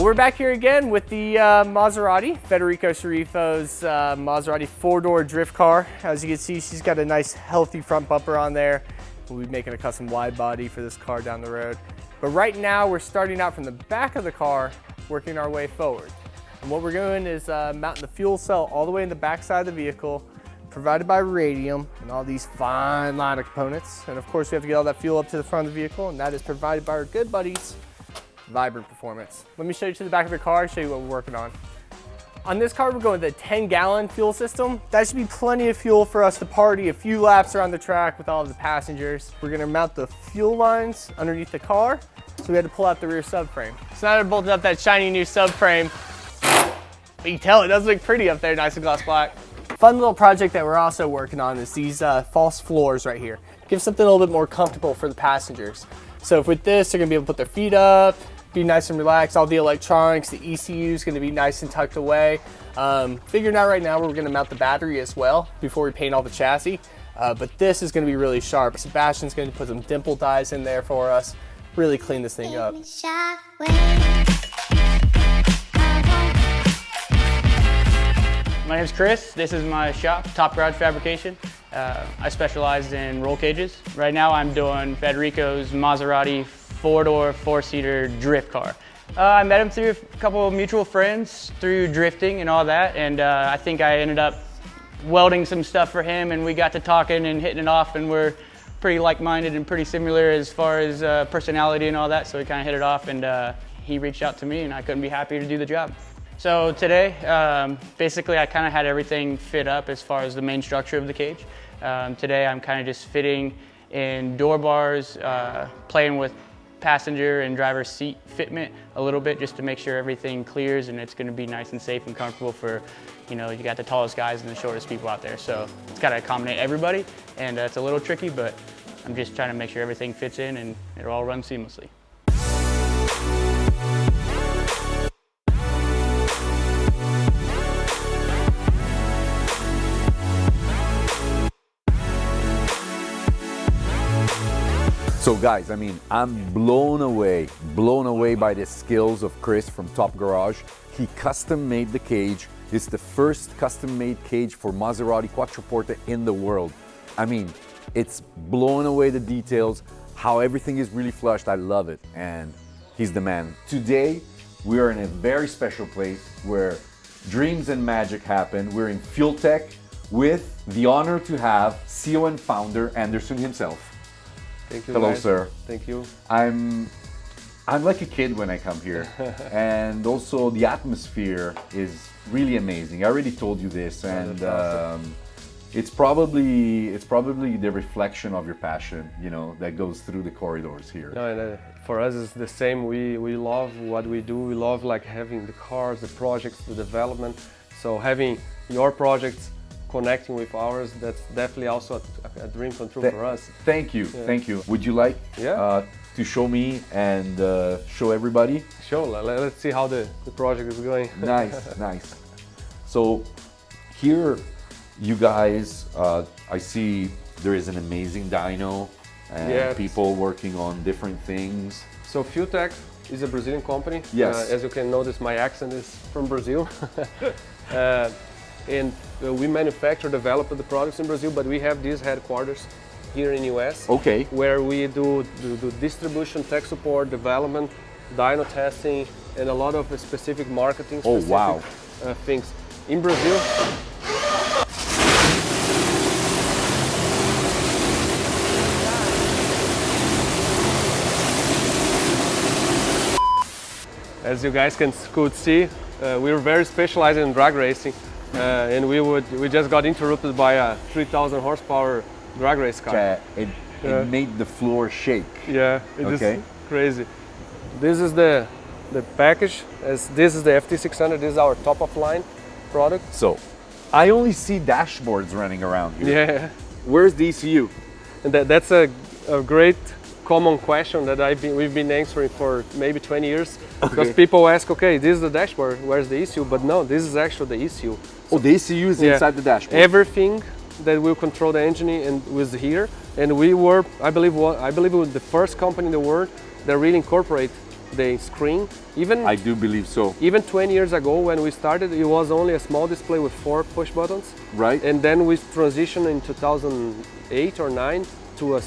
We're back here again with the Maserati, Federico Scherifo's Maserati four-door drift car. As you can see, she's got a nice healthy front bumper on there. We'll be making a custom wide body for this car down the road. But right now we're starting out from the back of the car, working our way forward. And what we're doing is mounting the fuel cell all the way in the back side of the vehicle, provided by Radium and all these fine line of components. And of course we have to get all that fuel up to the front of the vehicle, and that is provided by our good buddies, Vibrant Performance. Let me show you to the back of the car, show you what we're working on. On this car, we're going with a 10-gallon fuel system. That should be plenty of fuel for us to party a few laps around the track with all of the passengers. We're gonna mount the fuel lines underneath the car, so we had to pull out the rear subframe. So now they're bolting up that shiny new subframe. But you can tell it does look pretty up there, nice and gloss black. Fun little project that we're also working on is these false floors right here. Give something a little bit more comfortable for the passengers. So with this, they're gonna be able to put their feet up, be nice and relaxed. All the electronics, the ECU is gonna be nice and tucked away. Figuring out right now where we're gonna mount the battery as well before we paint all the chassis. But this is gonna be really sharp. Sebastian's gonna put some dimple dies in there for us, really clean this thing up. My name's Chris. This is my shop, Top Garage Fabrication. I specialize in roll cages. Right now I'm doing Federico's Maserati four-door, four-seater drift car. I met him through a couple of mutual friends through drifting and all that, and I think I ended up welding some stuff for him, and we got to talking and hitting it off, and we're pretty like-minded and pretty similar as far as personality and all that, so we kind of hit it off, and he reached out to me, and I couldn't be happier to do the job. So today, basically I kind of had everything fit up as far as the main structure of the cage. Today I'm kind of just fitting in door bars, playing with passenger and driver seat fitment a little bit just to make sure everything clears and it's going to be nice and safe and comfortable for, you know, you got the tallest guys and the shortest people out there. So it's got to accommodate everybody, and it's a little tricky, but I'm just trying to make sure everything fits in and it'll all run seamlessly. So guys, I mean, I'm blown away by the skills of Chris from Top Garage. He custom made the cage. It's the first custom made cage for Maserati Quattroporte in the world. I mean, it's blowing away the details, how everything is really flushed. I love it, and he's the man. Today, we are in a very special place where dreams and magic happen. We're in Fuel Tech with the honor to have CEO and founder Anderson himself. Thank you. Hello, guys. sir. Thank you. I'm like a kid when I come here, and also the atmosphere is really amazing. I already told you this, and awesome. it's probably the reflection of your passion, you know, that goes through the corridors here. No, and for us it's the same. We love what we do. We love like having the cars, the projects, the development. So having your projects connecting with ours, that's definitely also a dream come true for us. Thank you, thank you. Would you like to show me and show everybody? Sure, let's see how the project is going. Nice, nice. So here you guys, I see there is an amazing dyno and people working on different things. So Fuel Tech is a Brazilian company. Yes. As you can notice, my accent is from Brazil. And we manufacture, develop the products in Brazil, but we have these headquarters here in US. Okay. Where we do distribution, tech support, development, dyno testing, and a lot of specific marketing things. In Brazil, as you guys could see, we're very specialized in drag racing. And we just got interrupted by a 3,000 horsepower drag race car. It made the floor shake. Yeah, it is crazy. This is the package. This is the FT600. This is our top of line product. So, I only see dashboards running around here. Yeah. Where's the ECU? And that's a great common question that we've been answering for maybe 20 years. Because people ask, okay, this is the dashboard, where's the ECU? But no, this is actually the ECU. Oh, the ECU is inside the dashboard. Everything that will control the engine and was here. And we were, I believe we were the first company in the world that really incorporate the screen. I do believe so. Even 20 years ago when we started, it was only a small display with 4 push buttons. Right. And then we transitioned in 2008 or 9 to a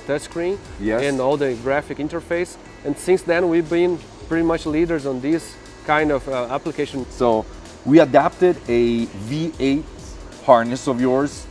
touch screen and all the graphic interface. And since then we've been pretty much leaders on this kind of application. So we adapted a V8 harness of yours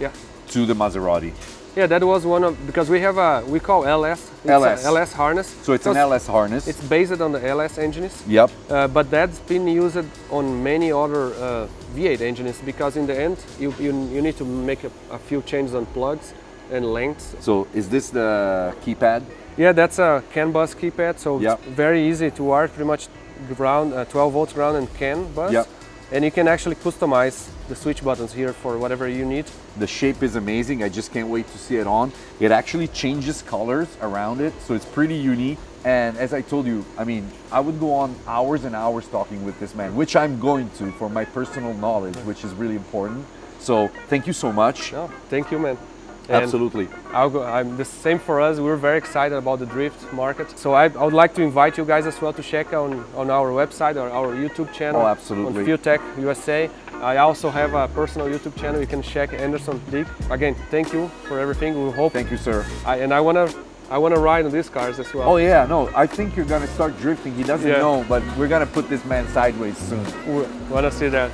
to the Maserati. Yeah, that was one of, because we have we call LS. It's a LS harness. So it's an LS harness. It's based on the LS engines. Yep. But that's been used on many other V8 engines because in the end, you need to make a few changes on plugs and lengths. So is this the keypad? Yeah, that's a CAN bus keypad. So it's very easy to wire, pretty much ground, 12 volts ground and CAN bus. Yep. And you can actually customize the switch buttons here for whatever you need. The shape is amazing. I just can't wait to see it on. It actually changes colors around it, so it's pretty unique. And as I told you, I mean, I would go on hours and hours talking with this man, which I'm going to for my personal knowledge, which is really important. So thank you so much. No, thank you, man. And absolutely. I'm the same for us. We're very excited about the drift market. So I would like to invite you guys as well to check on our website or our YouTube channel. Oh, absolutely. On Fueltech USA. I also have a personal YouTube channel. You can check Anderson Dick. Again, thank you for everything. We hope. Thank you, sir. I want to ride on these cars as well. Oh yeah, no, I think you're gonna start drifting. He doesn't know, but we're gonna put this man sideways soon. We want to see that.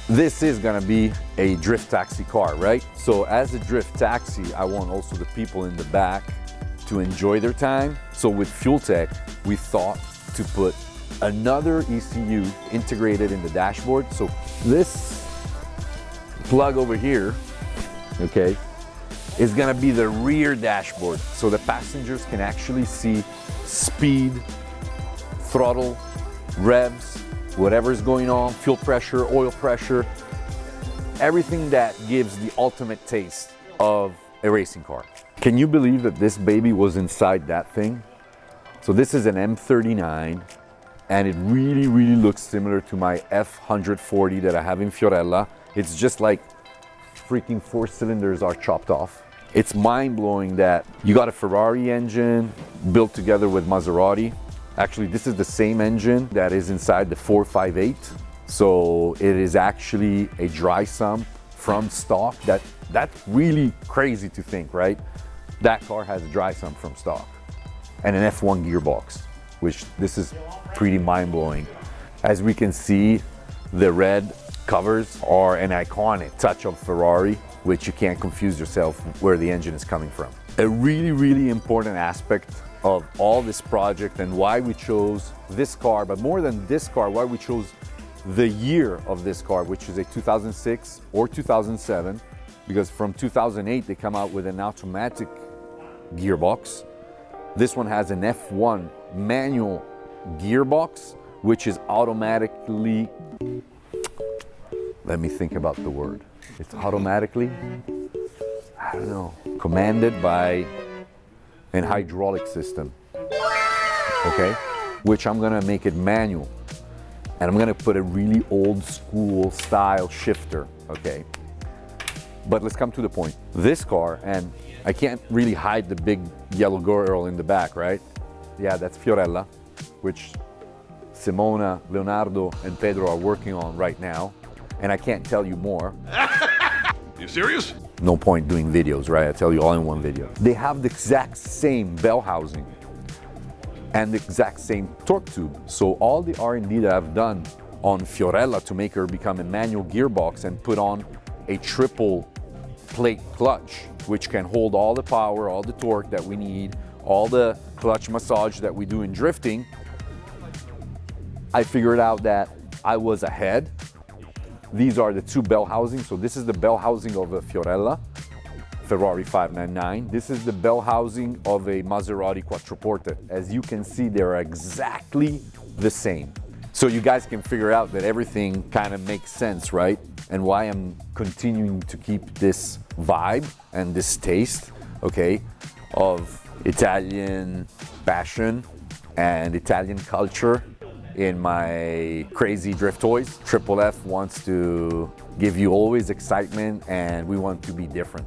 This is gonna be a drift taxi car, right? So as a drift taxi, I want also the people in the back to enjoy their time. So with Fueltech, we thought to put another ECU integrated in the dashboard. So this plug over here, okay, is gonna be the rear dashboard. So the passengers can actually see speed, throttle, revs, whatever's going on, fuel pressure, oil pressure, everything that gives the ultimate taste of a racing car. Can you believe that this baby was inside that thing? So this is an M39, and it really, really looks similar to my F140 that I have in Fiorella. It's just like freaking 4 cylinders are chopped off. It's mind-blowing that you got a Ferrari engine built together with Maserati. Actually, this is the same engine that is inside the 458. So it is actually a dry sump from stock. That's really crazy to think, right? That car has a dry sump from stock and an F1 gearbox, which this is pretty mind-blowing. As we can see, the red covers are an iconic touch of Ferrari, which you can't confuse yourself where the engine is coming from. A really, really important aspect of all this project and why we chose this car, but more than this car, why we chose the year of this car, which is a 2006 or 2007, because from 2008 they come out with an automatic gearbox. This one has an F1 manual gearbox, which is automatically, let me think about the word. It's automatically, I don't know, commanded by an hydraulic system, okay? Which I'm gonna make it manual. And I'm gonna put a really old school style shifter, okay? But let's come to the point. This car, and I can't really hide the big yellow girl in the back, right? Yeah, that's Fiorella, which Simona, Leonardo, and Pedro are working on right now. And I can't tell you more. You serious? No point doing videos, right? I tell you all in one video. They have the exact same bell housing and the exact same torque tube. So all the R&D that I've done on Fiorella to make her become a manual gearbox and put on a triple plate clutch, which can hold all the power, all the torque that we need, all the clutch massage that we do in drifting, I figured out that I was ahead. These are the two bell housings. So this is the bell housing of a Fiorella, Ferrari 599. This is the bell housing of a Maserati Quattroporte. As you can see, they're exactly the same. So you guys can figure out that everything kind of makes sense, right? And why I'm continuing to keep this vibe and this taste, okay, of Italian passion and Italian culture in my crazy drift toys. Triple F wants to give you always excitement, and we want to be different.